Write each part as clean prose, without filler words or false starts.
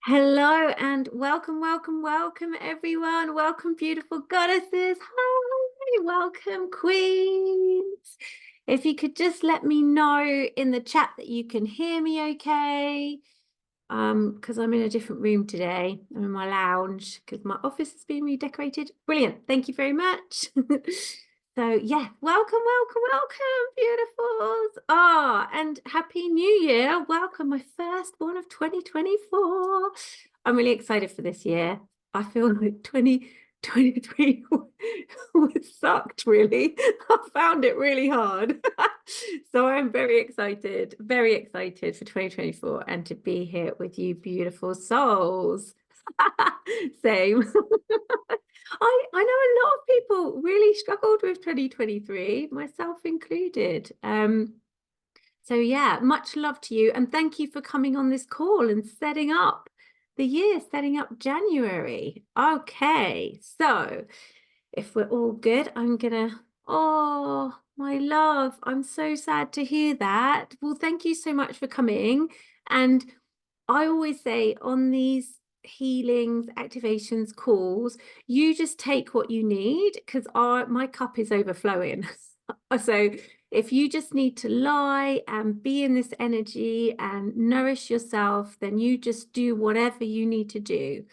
Hello and welcome everyone. Welcome beautiful goddesses. Hi, welcome queens. If you could just let me know in the chat that you can hear me okay. Because I'm in a different room today. I'm in my lounge because my office has been redecorated. Brilliant. Thank you very much. So yeah, welcome, beautifuls. And Happy New Year. Welcome, my first one of 2024. I'm really excited for this year. I feel like 2023 was sucked, really. I found it really hard. So I'm very excited for 2024 and to be here with you, beautiful souls. Same. I know a lot of people really struggled with 2023, myself included. So yeah, much love to you and thank you for coming on this call and setting up the year, setting up January. Okay, so if we're all good, I'm gonna, oh, my love, I'm so sad to hear that. Well, thank you so much for coming. And I always say on these healings, activations, calls, you just take what you need because my cup is overflowing. So if you just need to lie and be in this energy and nourish yourself, then you just do whatever you need to do.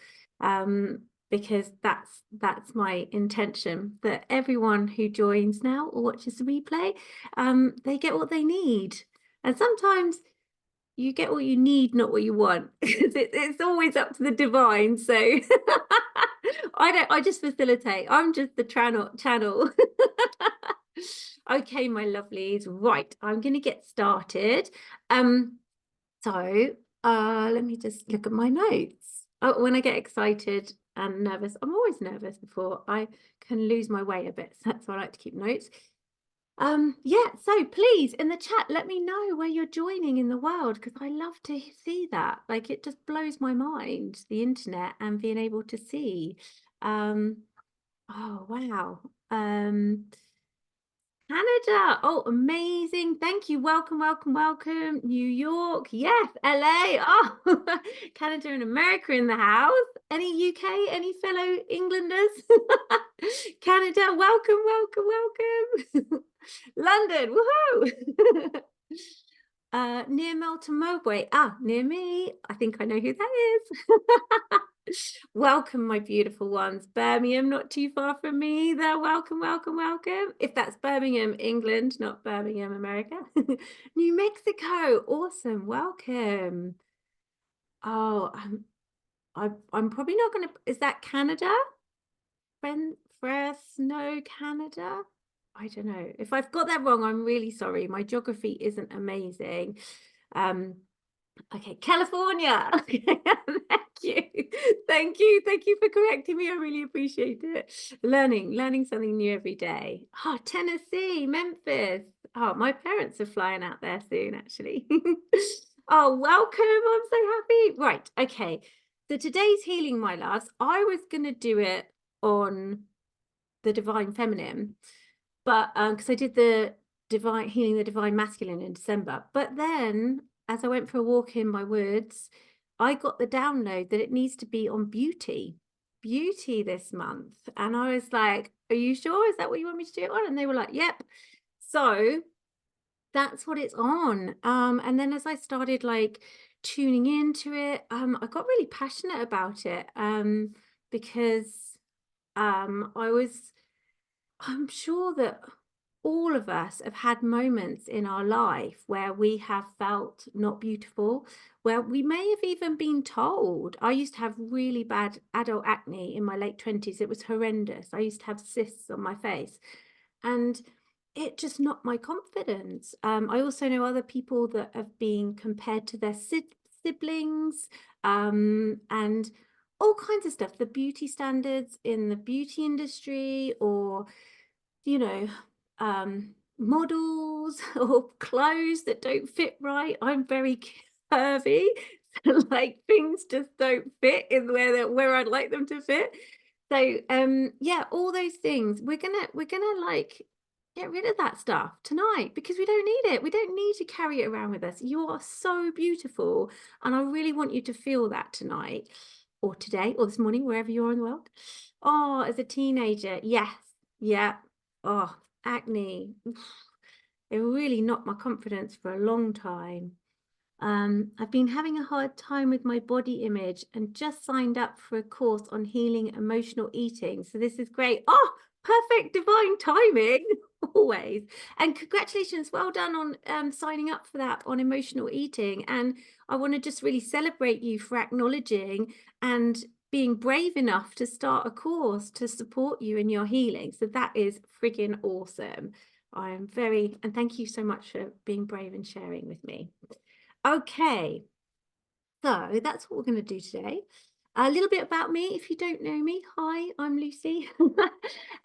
Because that's my intention, that everyone who joins now or watches the replay, they get what they need. And sometimes you get what you need, not what you want. It's always up to the divine. So I just facilitate. I'm just the channel. Okay, my lovelies. Right, I'm going to get started. So let me just look at my notes. Oh, when I get excited and nervous, I'm always nervous before I can lose my way a bit. So that's why I like to keep notes. Yeah, so please in the chat let me know where you're joining in the world, because I love to see that. Like, it just blows my mind, the internet and being able to see. Oh wow. Canada. Oh, amazing. Thank you. Welcome. New York. Yes. LA. Oh, Canada and America in the house. Any UK? Any fellow Englanders? Canada. Welcome. London. Woohoo. Near Melton Mowbray. Near me. I think I know who that is. Welcome, my beautiful ones. Birmingham, not too far from me either. Welcome. If that's Birmingham, England, not Birmingham, America. New Mexico, awesome. Welcome. Oh, I'm probably not going to. Is that Canada? Fresno, Canada? I don't know. If I've got that wrong, I'm really sorry. My geography isn't amazing. Okay, California. Thank you for correcting me. I really appreciate it. Learning something new every day. Tennessee, Memphis. My parents are flying out there soon, actually. Oh, welcome. I'm so happy. Right, okay. So today's healing, my loves, I was going to do it on the divine feminine, but because I did the divine healing, the divine masculine in December. But then as I went for a walk in my woods, I got the download that it needs to be on beauty this month. And I was like, are you sure? Is that what you want me to do it on? And they were like, yep. So that's what it's on. And then as I started like tuning into it, I got really passionate about it, because I'm sure that all of us have had moments in our life where we have felt not beautiful, where we may have even been told. I used to have really bad adult acne in my late 20s. It was horrendous. I used to have cysts on my face and it just knocked my confidence. I also know other people that have been compared to their siblings, and all kinds of stuff, the beauty standards in the beauty industry, or models or clothes that don't fit right. I'm very curvy, so like things just don't fit in where I'd like them to fit. So yeah, all those things we're gonna like get rid of that stuff tonight because we don't need it. We don't need to carry it around with us. You are so beautiful. And I really want you to feel that tonight or today or this morning, wherever you are in the world. Oh, as a teenager, yes. Yeah. Oh, acne. It really knocked my confidence for a long time. I've been having a hard time with my body image and just signed up for a course on healing emotional eating. So this is great. Oh, perfect divine timing, always. And congratulations, well done on signing up for that on emotional eating. And I want to just really celebrate you for acknowledging and being brave enough to start a course to support you in your healing. So that is friggin' awesome. I am and thank you so much for being brave and sharing with me. Okay, so that's what we're going to do today. A little bit about me, if you don't know me. Hi, I'm Lucy,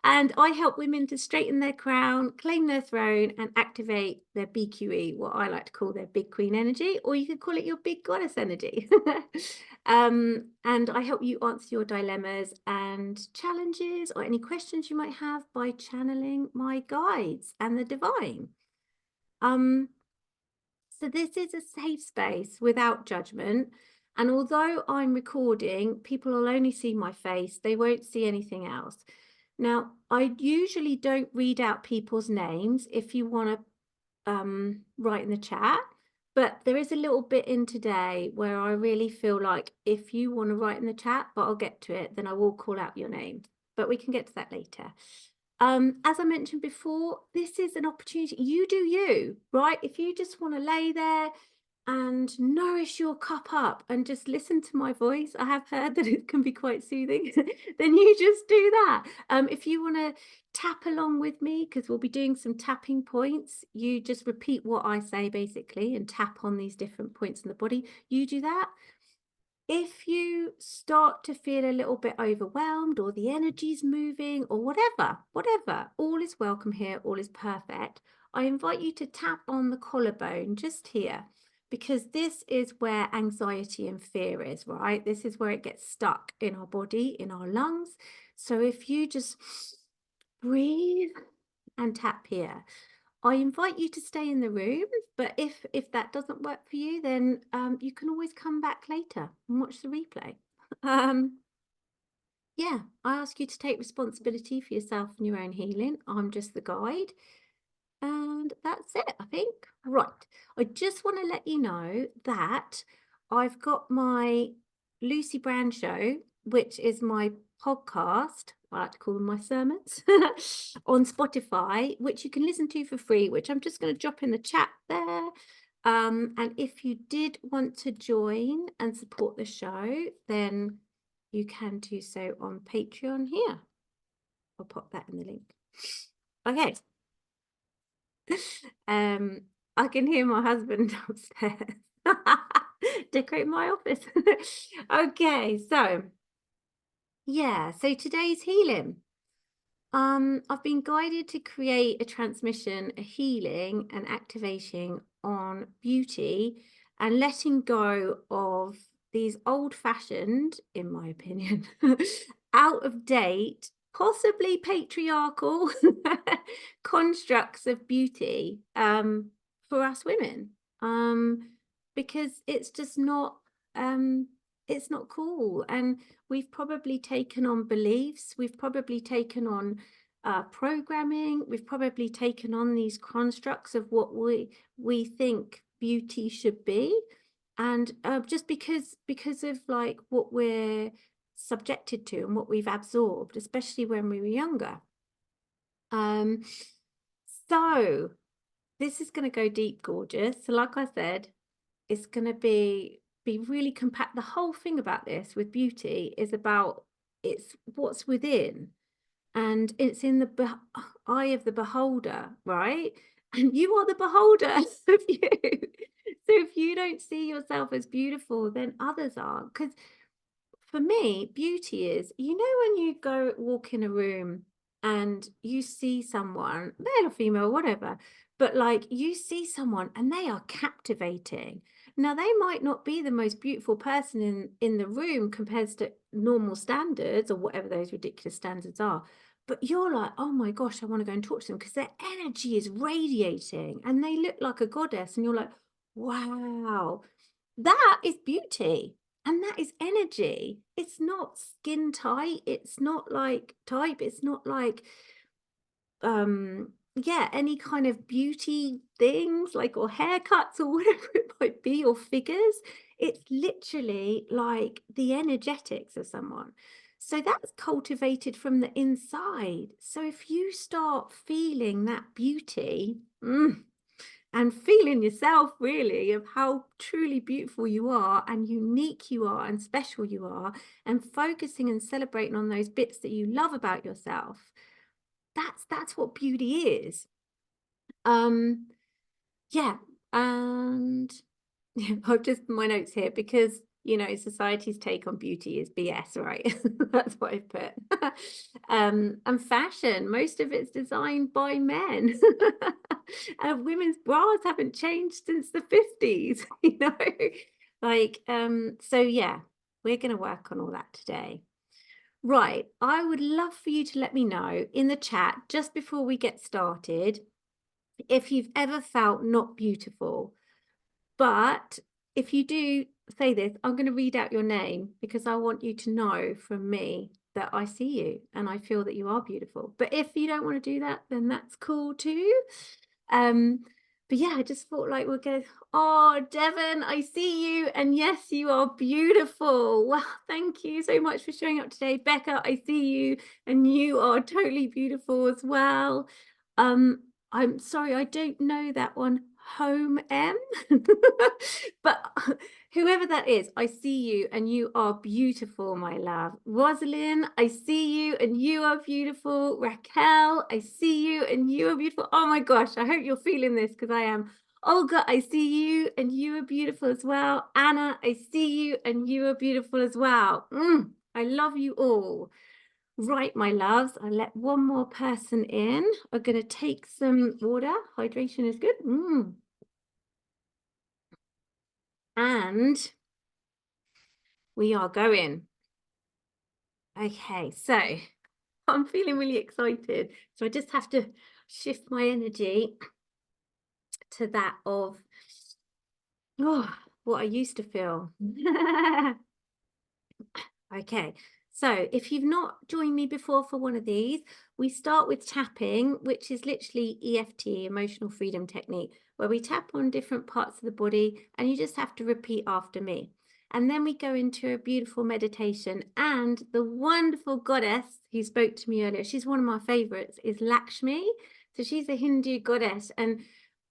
and I help women to straighten their crown, claim their throne, and activate their BQE, what I like to call their big queen energy, or you could call it your big goddess energy. And I help you answer your dilemmas and challenges or any questions you might have by channeling my guides and the divine. So this is a safe space without judgment. And although I'm recording, people will only see my face. They won't see anything else. Now, I usually don't read out people's names if you want to write in the chat. But there is a little bit in today where I really feel like if you want to write in the chat, but I'll get to it, then I will call out your name. But we can get to that later. As I mentioned before, this is an opportunity. You do you, right? If you just want to lay there and nourish your cup up and just listen to my voice, I have heard that it can be quite soothing, then you just do that. If you want to tap along with me, because we'll be doing some tapping points, you just repeat what I say basically and tap on these different points in the body. You do that. If you start to feel a little bit overwhelmed or the energy's moving or whatever, all is welcome here, all is perfect. I invite you to tap on the collarbone just here, because this is where anxiety and fear is, right? This is where it gets stuck in our body, in our lungs. So if you just breathe and tap here. I invite you to stay in the room, but if that doesn't work for you, then you can always come back later and watch the replay. Yeah, I ask you to take responsibility for yourself and your own healing. I'm just the guide. And that's it, I think. Right. I just want to let you know that I've got my Lucy Brand Show, which is my podcast. I like to call them my sermons on Spotify, which you can listen to for free, which I'm just going to drop in the chat there. And if you did want to join and support the show, then you can do so on Patreon here. I'll pop that in the link. Okay. I can hear my husband downstairs decorate my office. Okay, so yeah, so today's healing. I've been guided to create a transmission, a healing and activation on beauty and letting go of these old-fashioned, in my opinion, out of date, possibly patriarchal constructs of beauty for us women, because it's just not it's not cool. And we've probably taken on beliefs, we've probably taken on programming, we've probably taken on these constructs of what we think beauty should be. And just because of like what we're subjected to and what we've absorbed, especially when we were younger. So this is going to go deep, gorgeous. So like I said, it's going to be really compact. The whole thing about this with beauty is about it's what's within, and it's in the eye of the beholder, right? And you are the beholder of you. So if you don't see yourself as beautiful, then others are. Because for me, beauty is, you know, when you go walk in a room and you see someone, male or female, whatever, but like you see someone and they are captivating. Now, they might not be the most beautiful person in the room compared to normal standards or whatever those ridiculous standards are, but you're like, oh my gosh, I want to go and talk to them because their energy is radiating and they look like a goddess. And you're like, wow, that is beauty. And that is energy. It's not skin tight. It's not like type. It's not like, yeah, any kind of beauty things like, or haircuts or whatever it might be, or figures. It's literally like the energetics of someone. So that's cultivated from the inside. So if you start feeling that beauty, and feeling yourself really of how truly beautiful you are and unique you are and special you are, and focusing and celebrating on those bits that you love about yourself, that's what beauty is. Yeah, and I've just my notes here because society's take on beauty is BS, right? That's what I put. And fashion, most of it's designed by men. And women's bras haven't changed since the 50s, like so yeah, we're going to work on all that today. Right, I would love for you to let me know in the chat just before we get started if you've ever felt not beautiful. But if you do say this, I'm going to read out your name because I want you to know from me that I see you and I feel that you are beautiful. But if you don't want to do that, then that's cool too. But yeah, I just thought like we're going, oh, Devon, I see you. And yes, you are beautiful. Wow, thank you so much for showing up today. Becca, I see you and you are totally beautiful as well. I'm sorry, I don't know that one. Home M. But whoever that is, I see you and you are beautiful, my love. Rosalind, I see you and you are beautiful. Raquel, I see you and you are beautiful. Oh my gosh, I hope you're feeling this because I am. Olga, I see you and you are beautiful as well. Anna, I see you and you are beautiful as well. I love you all. Right, my loves, I'll let one more person in. I'm going to take some water. Hydration is good. And we are going. Okay, so I'm feeling really excited. So I just have to shift my energy to that of what I used to feel. Okay, so if you've not joined me before for one of these, we start with tapping, which is literally EFT, emotional freedom technique, where we tap on different parts of the body and you just have to repeat after me. And then we go into a beautiful meditation. And the wonderful goddess who spoke to me earlier, she's one of my favorites, is Lakshmi. So she's a Hindu goddess, and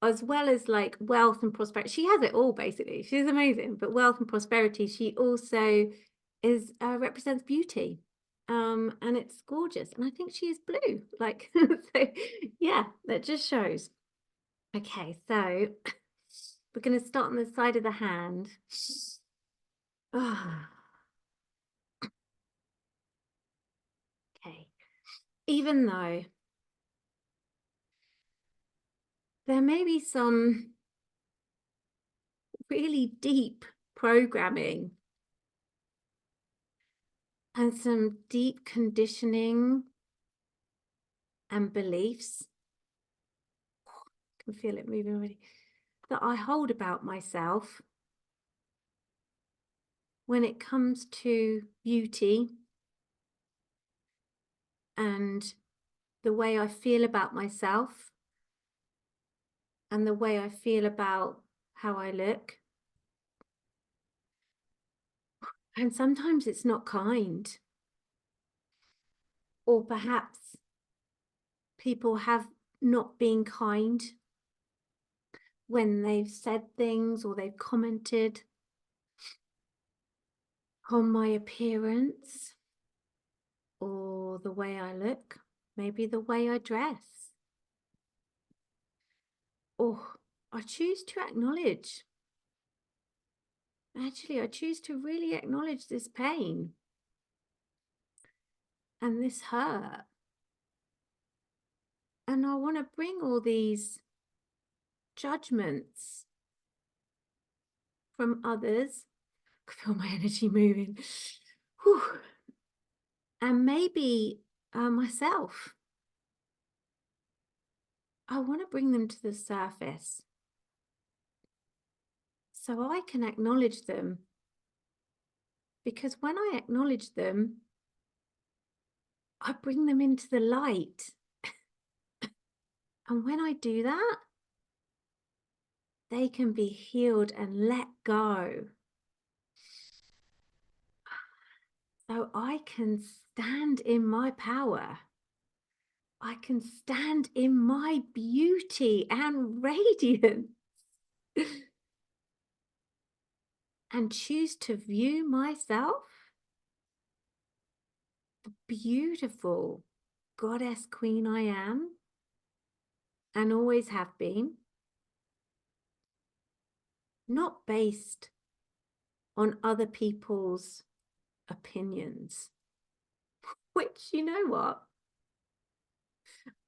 as well as like wealth and prosperity, she has it all basically. She's amazing, but wealth and prosperity, she also is represents beauty, and it's gorgeous, and I think she is blue, like so yeah, that just shows. Okay, so we're going to start on the side of the hand. Okay, even though there may be some really deep programming and some deep conditioning and beliefs, I can feel it moving already, that I hold about myself when it comes to beauty and the way I feel about myself and the way I feel about how I look. And sometimes it's not kind. Or perhaps people have not been kind when they've said things or they've commented on my appearance or the way I look, maybe the way I dress. Or I choose to acknowledge. Actually, I choose to really acknowledge this pain and this hurt. And I want to bring all these judgments from others. I feel my energy moving. Whew. And maybe myself. I want to bring them to the surface so I can acknowledge them. Because when I acknowledge them, I bring them into the light. And when I do that, they can be healed and let go. So I can stand in my power. I can stand in my beauty and radiance and choose to view myself, the beautiful goddess queen I am and always have been, not based on other people's opinions, which, you know what?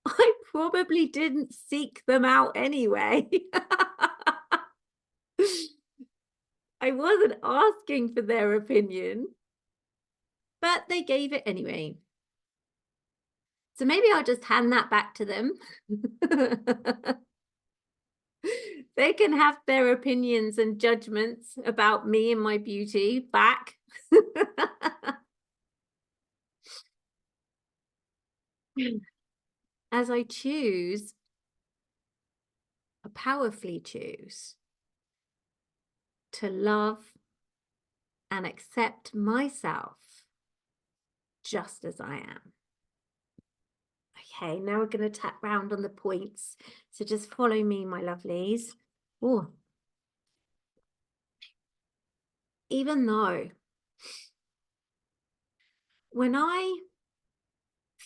I probably didn't seek them out anyway. I wasn't asking for their opinion, but they gave it anyway. So maybe I'll just hand that back to them. They can have their opinions and judgments about me and my beauty back. As I powerfully choose to love and accept myself just as I am. Okay, now we're going to tap round on the points. So just follow me, my lovelies. Oh, even though when I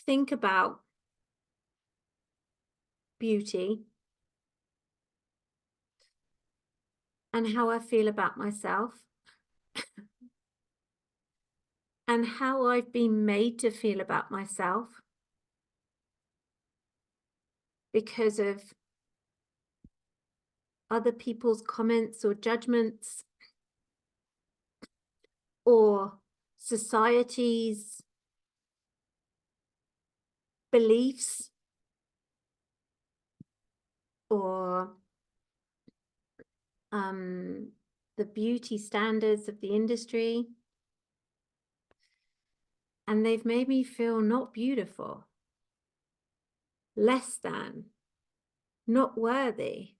think about beauty and how I feel about myself and how I've been made to feel about myself because of other people's comments or judgments or society's beliefs or the beauty standards of the industry, and they've made me feel not beautiful, less than, not worthy,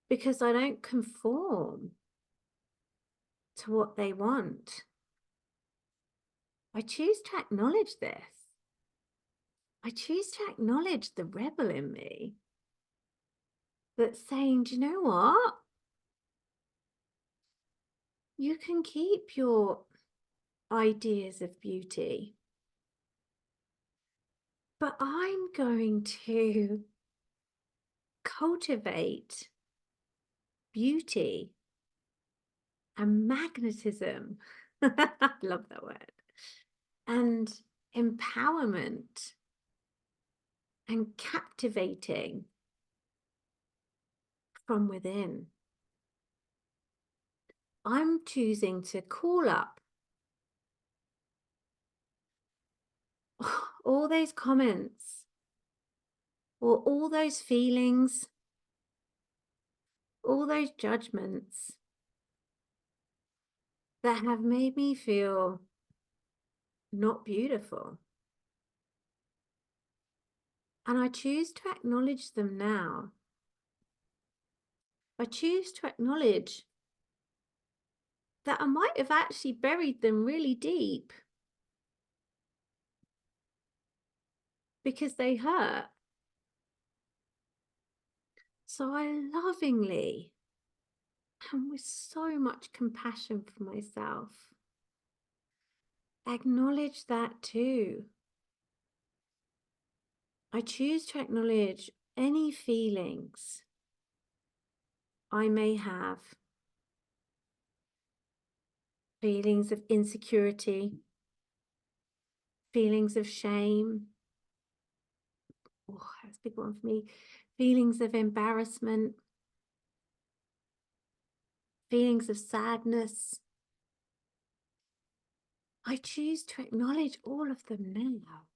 because I don't conform to what they want. I choose to acknowledge this. I choose to acknowledge the rebel in me that's saying, do you know what? You can keep your ideas of beauty, but I'm going to cultivate beauty and magnetism. I love that word. And empowerment and captivating from within. I'm choosing to call up all those comments or all those feelings, all those judgments that have made me feel not beautiful. And I choose to acknowledge them now. I choose to acknowledge that I might have actually buried them really deep because they hurt. So I lovingly and with so much compassion for myself acknowledge that too. I choose to acknowledge any feelings I may have, feelings of insecurity, feelings of shame. Oh, that's a big one for me. Feelings of embarrassment, feelings of sadness, I choose to acknowledge all of them now.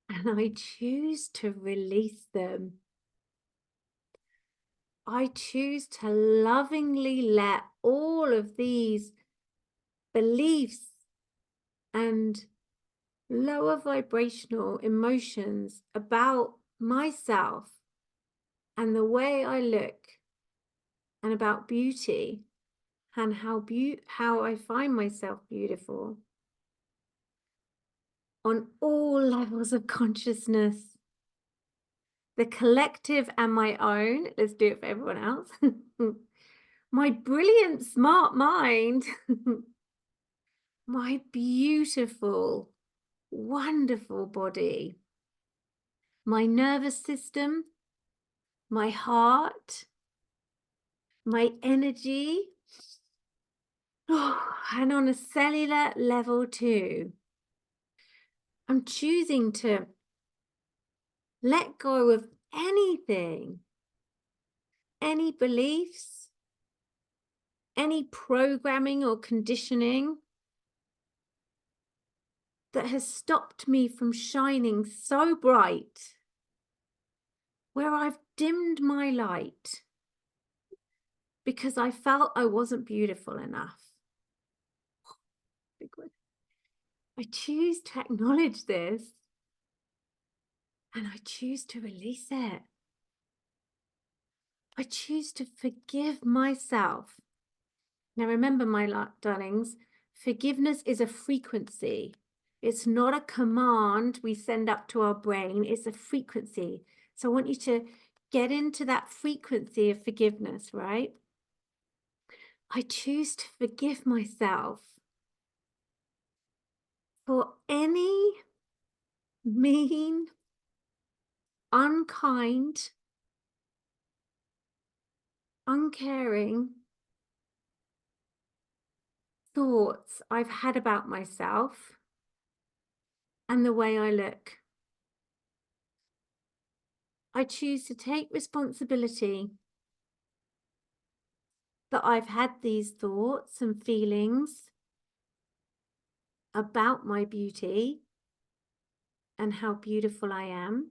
And I choose to release them. I choose to lovingly let all of these beliefs and lower vibrational emotions about myself and the way I look and about beauty and how I find myself beautiful on all levels of consciousness, the collective and my own. Let's do it for everyone else. My brilliant, smart mind, my beautiful, wonderful body, my nervous system, my heart, my energy, and on a cellular level too. I'm choosing to let go of anything, any beliefs, any programming or conditioning that has stopped me from shining so bright, where I've dimmed my light because I felt I wasn't beautiful enough. I choose to acknowledge this and I choose to release it. I choose to forgive myself. Now, remember, my darlings, forgiveness is a frequency. It's not a command we send up to our brain. It's a frequency. So I want you to get into that frequency of forgiveness, right? I choose to forgive myself for any mean, unkind, uncaring thoughts I've had about myself and the way I look. I choose to take responsibility that I've had these thoughts and feelings about my beauty and how beautiful I am.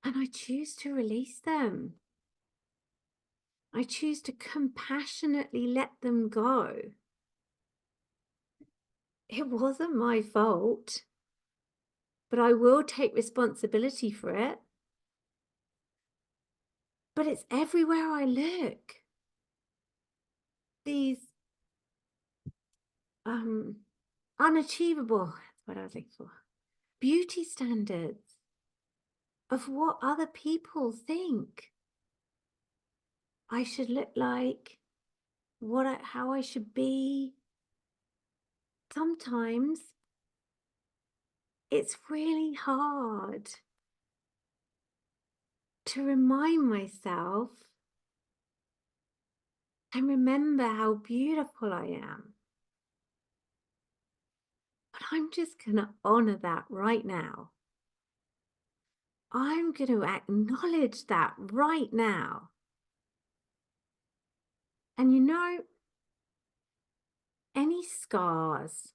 And I choose to release them. I choose to compassionately let them go. It wasn't my fault, but I will take responsibility for it. But it's everywhere I look. These unachievable, that's what I was looking for, beauty standards of what other people think I should look like, how I should be. Sometimes it's really hard to remind myself and remember how beautiful I am. But I'm just going to honor that right now. I'm going to acknowledge that right now. And you know, any scars,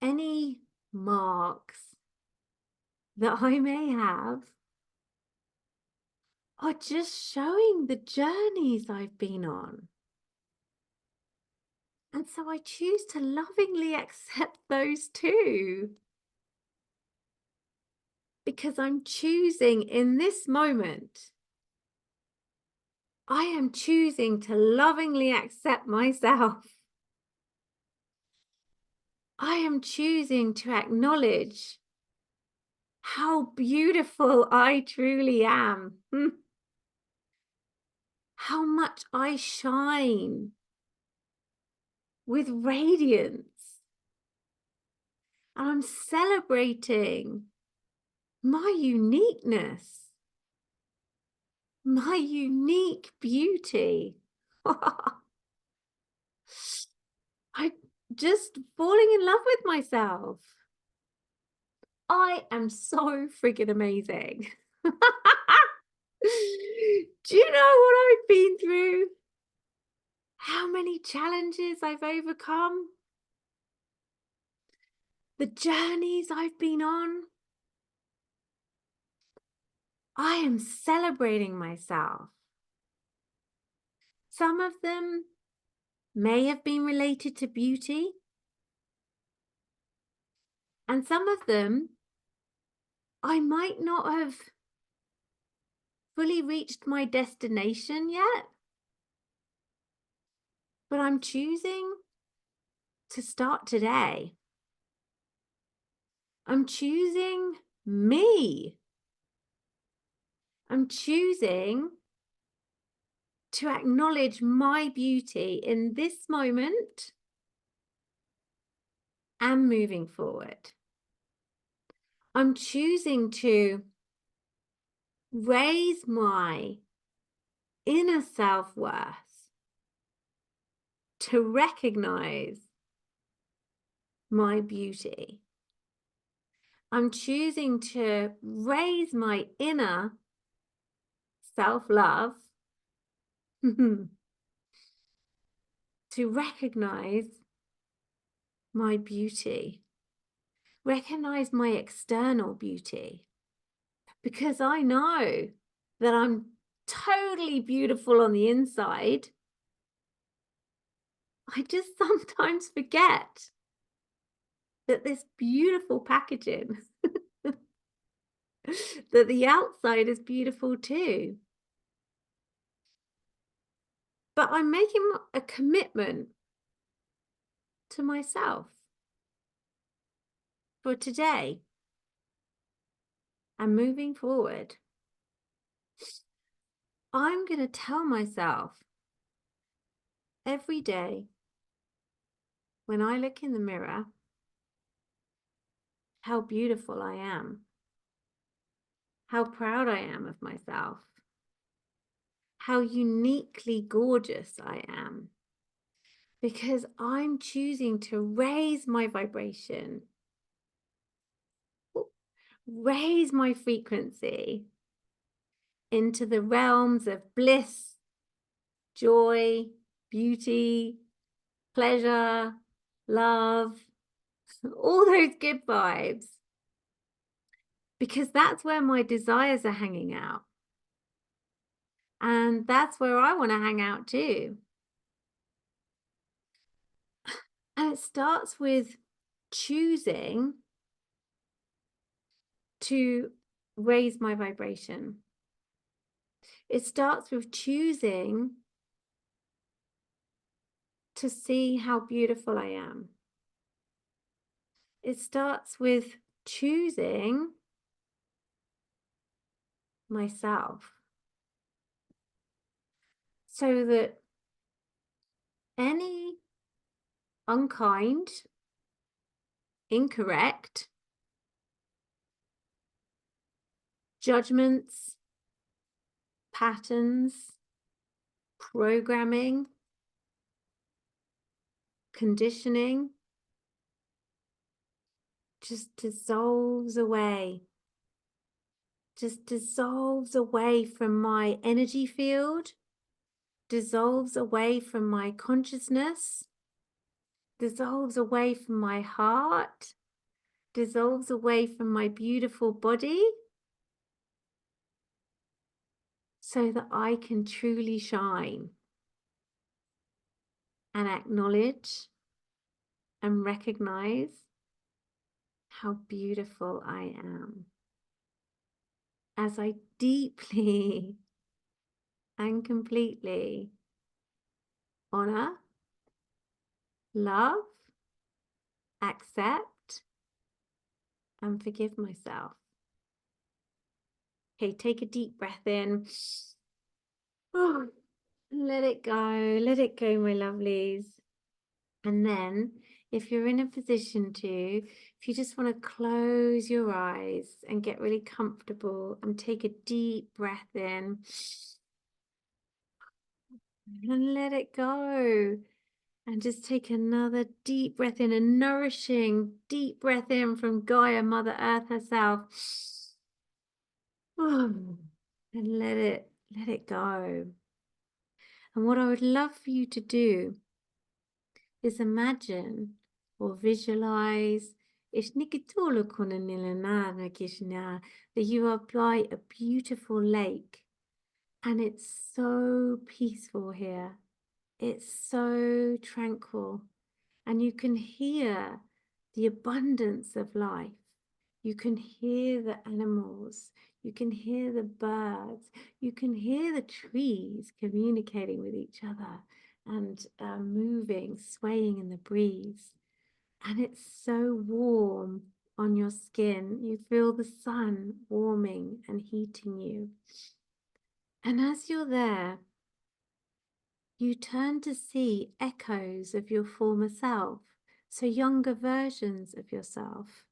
any marks that I may have are just showing the journeys I've been on. And so I choose to lovingly accept those too. Because I'm choosing in this moment, I am choosing to lovingly accept myself. I am choosing to acknowledge how beautiful I truly am. How much I shine with radiance. And I'm celebrating my uniqueness, my unique beauty. I'm just falling in love with myself. I am so freaking amazing. Do you know what I've been through? how many challenges I've overcome, the journeys I've been on. I am celebrating myself. Some of them may have been related to beauty, and some of them I might not have fully reached my destination yet, but I'm choosing to start today. I'm choosing me. I'm choosing to acknowledge my beauty in this moment and moving forward. I'm choosing to raise my inner self-worth, to recognize my beauty. I'm choosing to raise my inner self-love to recognize my beauty, recognize my external beauty, because I know that I'm totally beautiful on the inside. I just sometimes forget that this beautiful packaging, that the outside is beautiful too. But I'm making a commitment to myself for today and moving forward. I'm going to tell myself every day when I look in the mirror how beautiful I am, how proud I am of myself, how uniquely gorgeous I am, because I'm choosing to raise my vibration, raise my frequency into the realms of bliss, joy, beauty, pleasure, love, all those good vibes, because that's where my desires are hanging out. And that's where I want to hang out too. And it starts with choosing to raise my vibration. It starts with choosing to see how beautiful I am. It starts with choosing myself so that any unkind, incorrect judgments, patterns, programming, conditioning just dissolves away. Just dissolves away from my energy field, dissolves away from my consciousness, dissolves away from my heart, dissolves away from my beautiful body, so that I can truly shine and acknowledge and recognize how beautiful I am. As I deeply and completely honor, love, accept, and forgive myself. Okay, take a deep breath in. Oh, let it go, my lovelies. And then, if you're in a position to, if you just want to close your eyes and get really comfortable and take a deep breath in and let it go. And just take another deep breath in, a nourishing deep breath in from Gaia, Mother Earth herself. And let it go. And what I would love for you to do is imagine or visualize that you are by a beautiful lake, and it's so peaceful here. It's so tranquil, and you can hear the abundance of life. You can hear the animals, you can hear the birds, you can hear the trees communicating with each other and moving, swaying in the breeze. And it's so warm on your skin. You feel the sun warming and heating you. And as you're there, you turn to see echoes of your former self, so younger versions of yourself.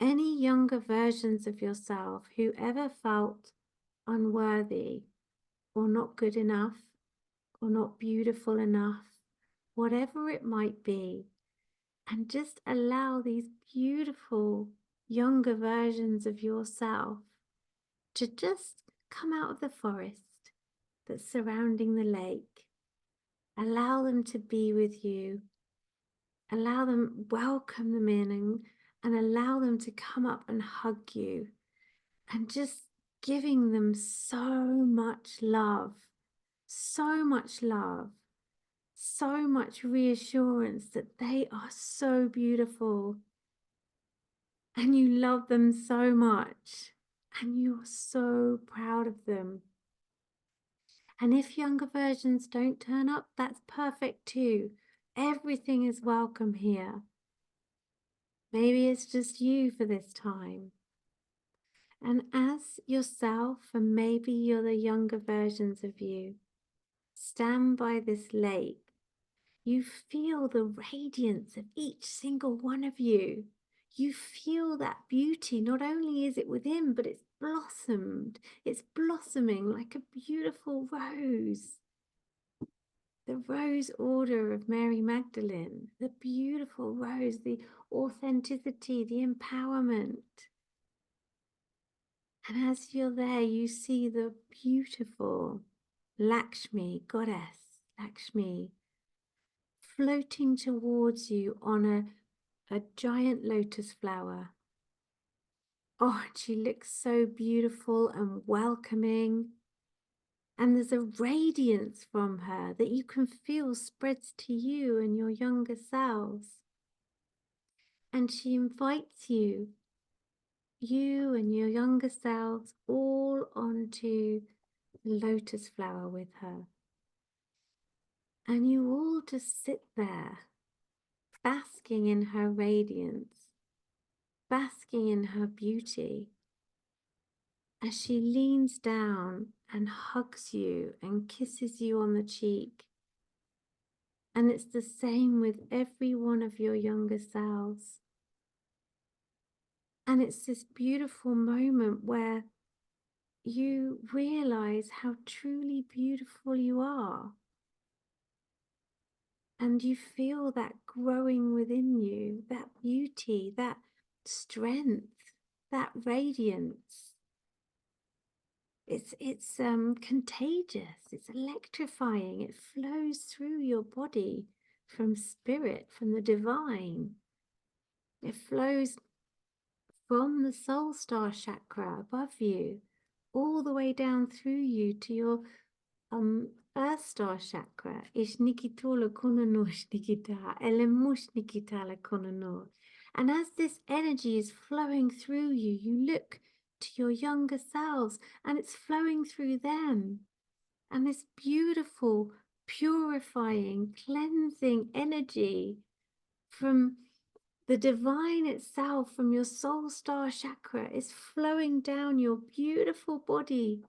Any younger versions of yourself who ever felt unworthy or not good enough or not beautiful enough, whatever it might be, and just allow these beautiful younger versions of yourself to just come out of the forest that's surrounding the lake. Allow them to be with you. Allow them, welcome them in, and allow them to come up and hug you, and just giving them so much love, so much love, so much reassurance that they are so beautiful and you love them so much and you're so proud of them. And if younger versions don't turn up, that's perfect too. Everything is welcome here. Maybe it's just you for this time. And as yourself, and maybe you're the younger versions of you, stand by this lake, you feel the radiance of each single one of you. You feel that beauty. Not only is it within, but it's blossomed. It's blossoming like a beautiful rose. The rose order of Mary Magdalene, the beautiful rose, the authenticity, the empowerment. And as you're there, you see the beautiful Lakshmi, Goddess Lakshmi, floating towards you on a giant lotus flower. Oh, she looks so beautiful and welcoming. And there's a radiance from her that you can feel spreads to you and your younger selves. And she invites you and your younger selves, all onto the lotus flower with her. And you all just sit there, basking in her radiance, basking in her beauty, as she leans down and hugs you and kisses you on the cheek. And it's the same with every one of your younger selves. And it's this beautiful moment where you realize how truly beautiful you are. And you feel that growing within you, that beauty, that strength, that radiance. It's contagious, it's electrifying, it flows through your body from spirit, from the divine. It flows from the soul star chakra above you, all the way down through you to your earth star chakra. And as this energy is flowing through you, you look to your younger selves and it's flowing through them. And this beautiful, purifying, cleansing energy from the divine itself, from your soul star chakra, is flowing down your beautiful body,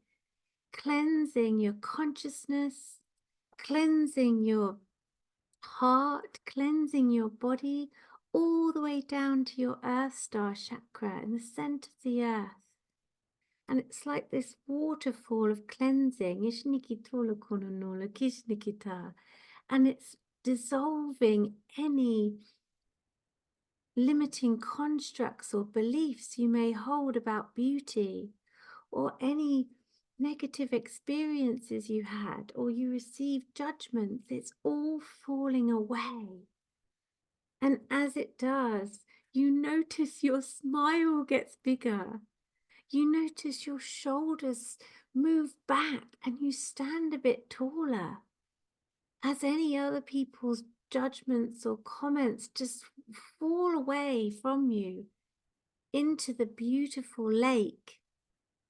cleansing your consciousness, cleansing your heart, cleansing your body, all the way down to your earth star chakra in the center of the earth. And it's like this waterfall of cleansing. And it's dissolving any limiting constructs or beliefs you may hold about beauty, or any negative experiences you had, or you received judgments, it's all falling away. And as it does, you notice your smile gets bigger. You notice your shoulders move back and you stand a bit taller. As any other people's judgments or comments just fall away from you into the beautiful lake,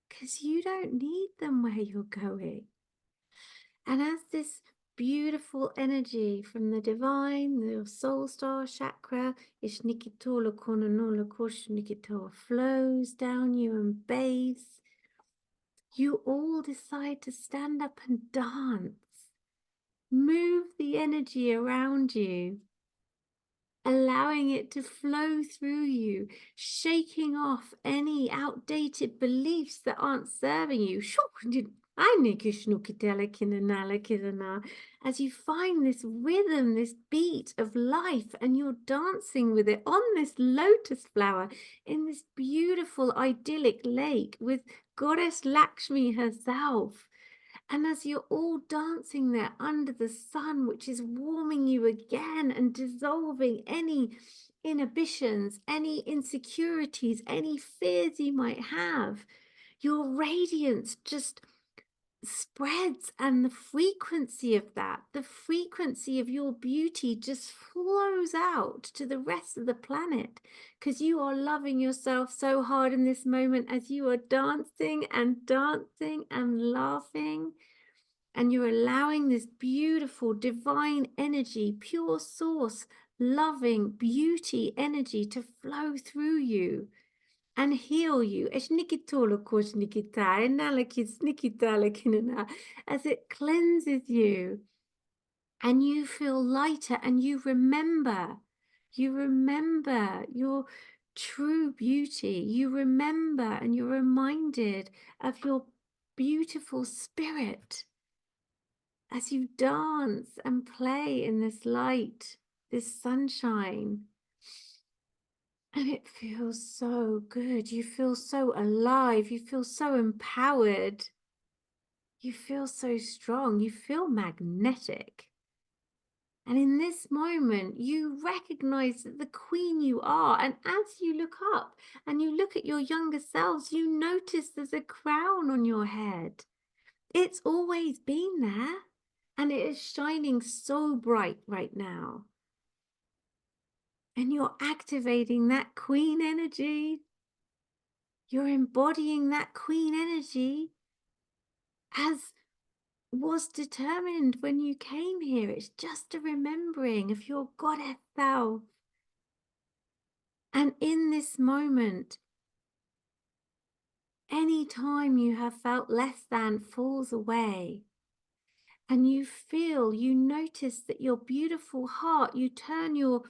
because you don't need them where you're going. And as this beautiful energy from the divine, the soul star chakra, Ishnikitola Kononola Koshnikitola, flows down you and bathes, you all decide to stand up and dance. Move the energy around you, allowing it to flow through you, shaking off any outdated beliefs that aren't serving you. As you find this rhythm, this beat of life, and you're dancing with it on this lotus flower in this beautiful idyllic lake with Goddess Lakshmi herself. And as you're all dancing there under the sun, which is warming you again and dissolving any inhibitions, any insecurities, any fears you might have, your radiance just spreads, and the frequency of that, the frequency of your beauty just flows out to the rest of the planet, because you are loving yourself so hard in this moment as you are dancing and laughing, and you're allowing this beautiful divine energy, pure source, loving beauty energy to flow through you and heal you as it cleanses you, and you feel lighter, and you remember your true beauty. You remember and you're reminded of your beautiful spirit as you dance and play in this light, this sunshine. And it feels so good. You feel so alive. You feel so empowered. You feel so strong. You feel magnetic. And in this moment, you recognize that the queen you are. And as you look up and you look at your younger selves, you notice there's a crown on your head. It's always been there, and it is shining so bright right now. And you're activating that queen energy. You're embodying that queen energy as was determined when you came here. It's just a remembering of your goddess self. And in this moment, any time you have felt less than falls away, and you notice that your beautiful heart, you turn your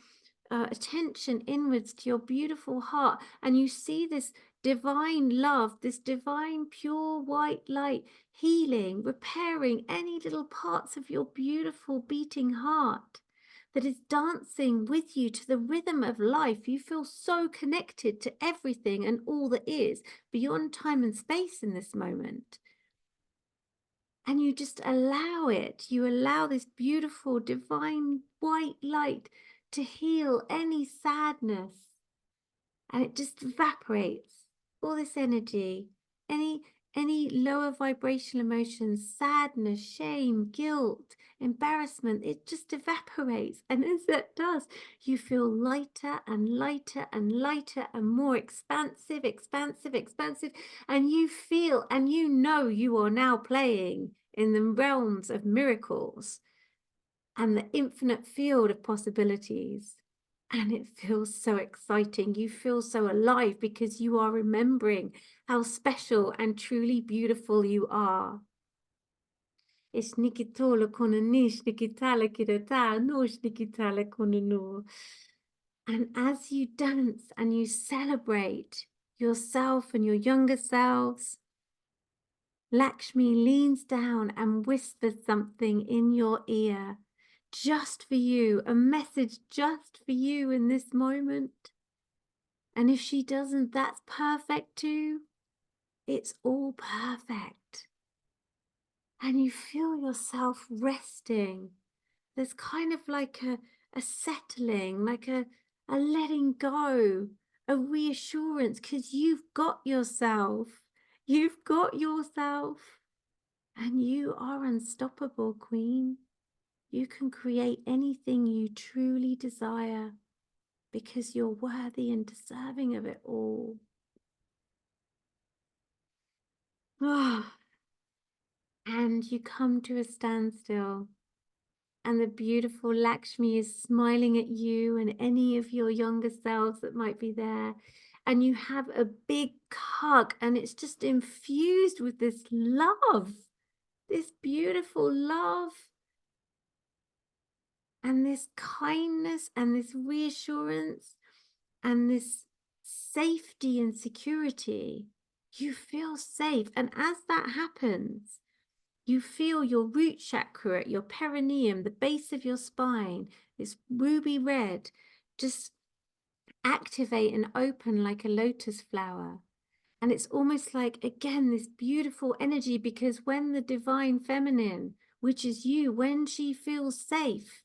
attention inwards to your beautiful heart, and you see this divine love, this divine pure white light, healing, repairing any little parts of your beautiful beating heart that is dancing with you to the rhythm of life. You feel so connected to everything and all that is beyond time and space in this moment. And you just allow it. You allow this beautiful divine white light to heal any sadness, and it just evaporates all this energy, any lower vibrational emotions, sadness, shame, guilt, embarrassment. It just evaporates, and as that does, you feel lighter and lighter and lighter and more expansive, and you feel and you know you are now playing in the realms of miracles and the infinite field of possibilities. And it feels so exciting. You feel so alive because you are remembering how special and truly beautiful you are. And as you dance and you celebrate yourself and your younger selves, Lakshmi leans down and whispers something in your ear, just for you, a message just for you in this moment. And if she doesn't, that's perfect too. It's all perfect. and you feel yourself resting. There's kind of like a settling, like a letting go, a reassurance, because you've got yourself. You've got yourself. And you are unstoppable, Queen. You can create anything you truly desire because you're worthy and deserving of it all. Ah, and you come to a standstill, and the beautiful Lakshmi is smiling at you and any of your younger selves that might be there. And you have a big hug, and it's just infused with this love, this beautiful love, and this kindness, and this reassurance, and this safety and security. You feel safe. And as that happens, you feel your root chakra, your perineum, the base of your spine, this ruby red, just activate and open like a lotus flower. And it's almost like, again, this beautiful energy, because when the divine feminine, which is you, when she feels safe,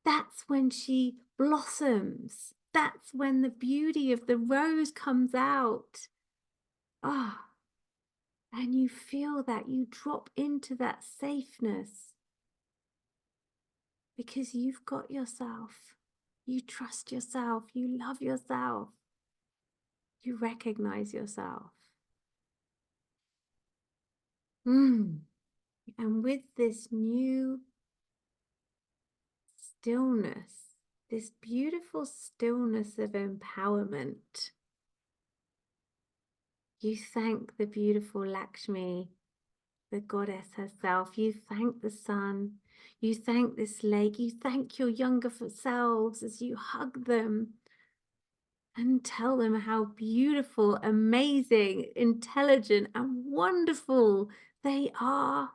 that's when she blossoms. That's when the beauty of the rose comes out. Ah, and you feel that, you drop into that safeness because you've got yourself. You trust yourself. You love yourself. You recognize yourself. And with this new stillness, this beautiful stillness of empowerment, you thank the beautiful Lakshmi, the goddess herself. You thank the sun. You thank this lake. You thank your younger selves as you hug them and tell them how beautiful, amazing, intelligent, and wonderful they are.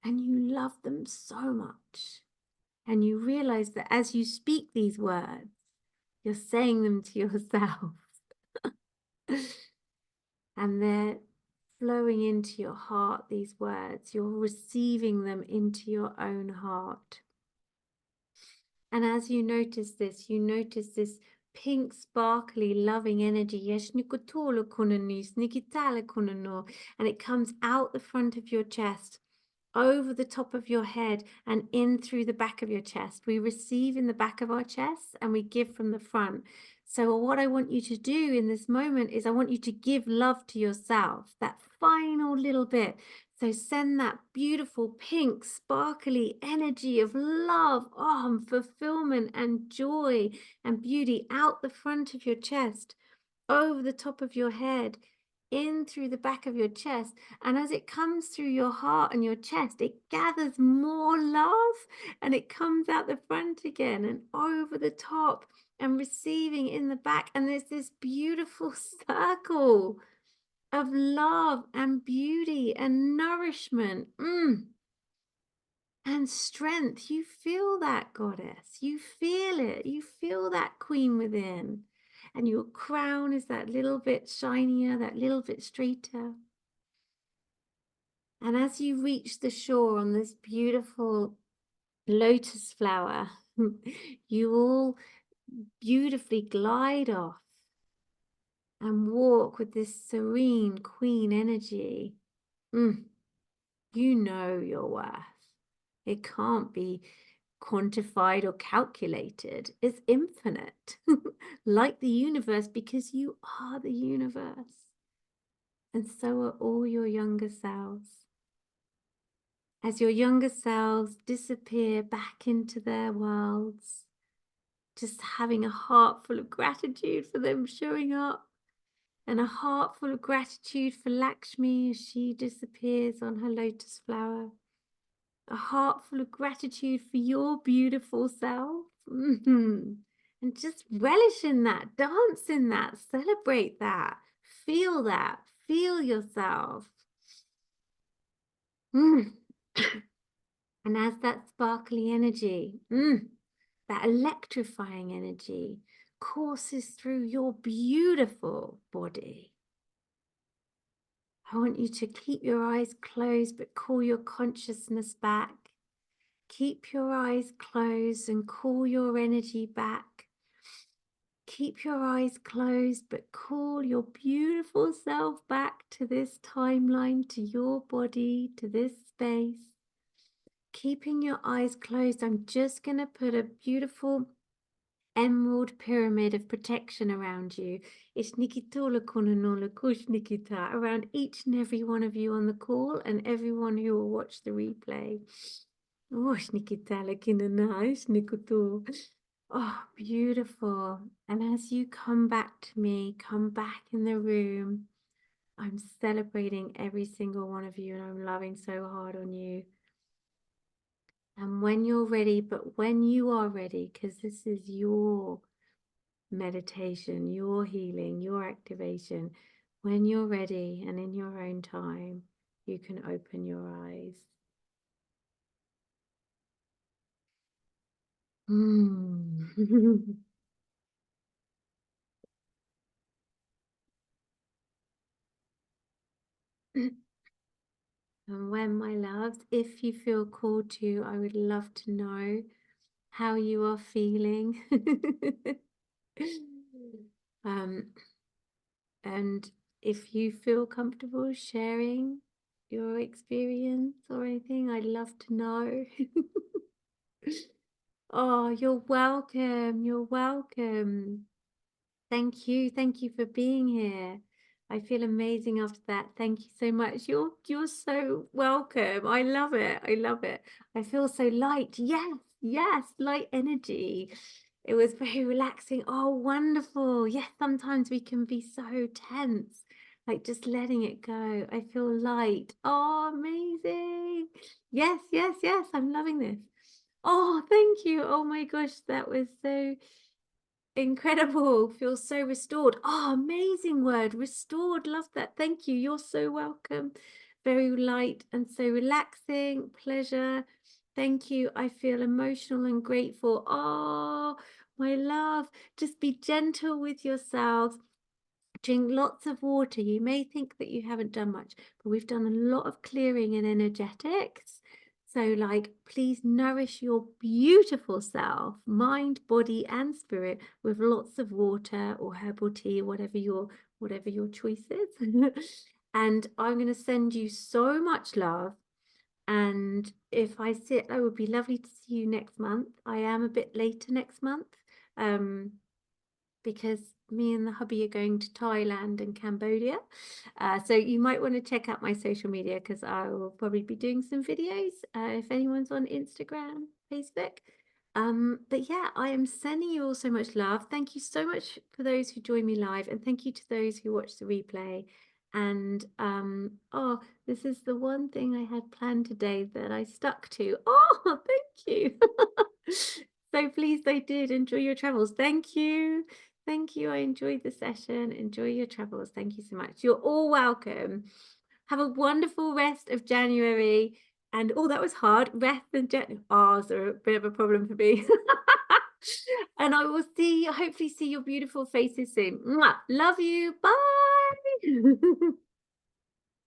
And you love them so much. And you realize that as you speak these words, you're saying them to yourself. And they're flowing into your heart, these words. You're receiving them into your own heart. And as you notice this pink, sparkly, loving energy. And it comes out the front of your chest, over the top of your head, and in through the back of your chest. We receive in the back of our chests and we give from the front. So what I want you to do in this moment is I want you to give love to yourself, that final little bit. So send that beautiful pink, sparkly energy of love, fulfillment and joy and beauty out the front of your chest, over the top of your head, in through the back of your chest. And as it comes through your heart and your chest, it gathers more love and it comes out the front again and over the top and receiving in the back. And there's this beautiful circle of love and beauty and nourishment and strength. You feel that, goddess. You feel it. You feel that queen within. And your crown is that little bit shinier, that little bit straighter. And as you reach the shore on this beautiful lotus flower, you all beautifully glide off and walk with this serene queen energy. You know your worth. It can't be quantified or calculated. It's infinite, like the universe, because you are the universe. And so are all your younger selves. As your younger selves disappear back into their worlds, just having a heart full of gratitude for them showing up, and a heart full of gratitude for Lakshmi as she disappears on her lotus flower. A heart full of gratitude for your beautiful self. And just relish in that, dance in that, celebrate that, feel yourself. And as that sparkly energy, that electrifying energy courses through your beautiful body, I want you to keep your eyes closed, but call your consciousness back. Keep your eyes closed and call your energy back. Keep your eyes closed, but call your beautiful self back to this timeline, to your body, to this space. Keeping your eyes closed, I'm just going to put a beautiful emerald pyramid of protection around you. Around each and every one of you on the call and everyone who will watch the replay. Oh, beautiful. And as you come back to me, come back in the room. I'm celebrating every single one of you and I'm loving so hard on you. And when you're ready, but when you are ready, because this is your meditation, your healing, your activation, when you're ready and in your own time, you can open your eyes. And when, my loves, if you feel called to, I would love to know how you are feeling. And if you feel comfortable sharing your experience or anything, I'd love to know. Oh, you're welcome. You're welcome. Thank you. Thank you for being here. I feel amazing after that. Thank you so much. You're so welcome. I love it. I love it. I feel so light. Yes, yes, light energy. It was very relaxing. Oh, wonderful. Yes, sometimes we can be so tense, like just letting it go. I feel light. Oh, amazing. Yes, yes, yes. I'm loving this. Oh, thank you. Oh my gosh, that was so incredible. Feel so restored. Oh, amazing word. Restored. Love that. Thank you. You're so welcome. Very light and so relaxing. Pleasure. Thank you. I feel emotional and grateful. Oh, my love. Just be gentle with yourselves. Drink lots of water. You may think that you haven't done much, but we've done a lot of clearing and energetics. So, like, please nourish your beautiful self, mind, body, and spirit with lots of water or herbal tea, whatever your choice is. And I'm going to send you so much love. And if I sit, it would be lovely to see you next month. I am a bit later next month. Because me and the hubby are going to Thailand and Cambodia. So you might want to check out my social media because I will probably be doing some videos if anyone's on Instagram, Facebook. But yeah, I am sending you all so much love. Thank you so much for those who join me live, and thank you to those who watch the replay. And oh, this is the one thing I had planned today that I stuck to. Oh, thank you. So pleased I did. Enjoy your travels. Thank you. Thank you. I enjoyed the session. Enjoy your travels. Thank you so much. You're all welcome. Have a wonderful rest of January. And oh, that was hard. Rest and R's are a bit of a problem for me. And I will hopefully see your beautiful faces soon. Mwah. Love you. Bye.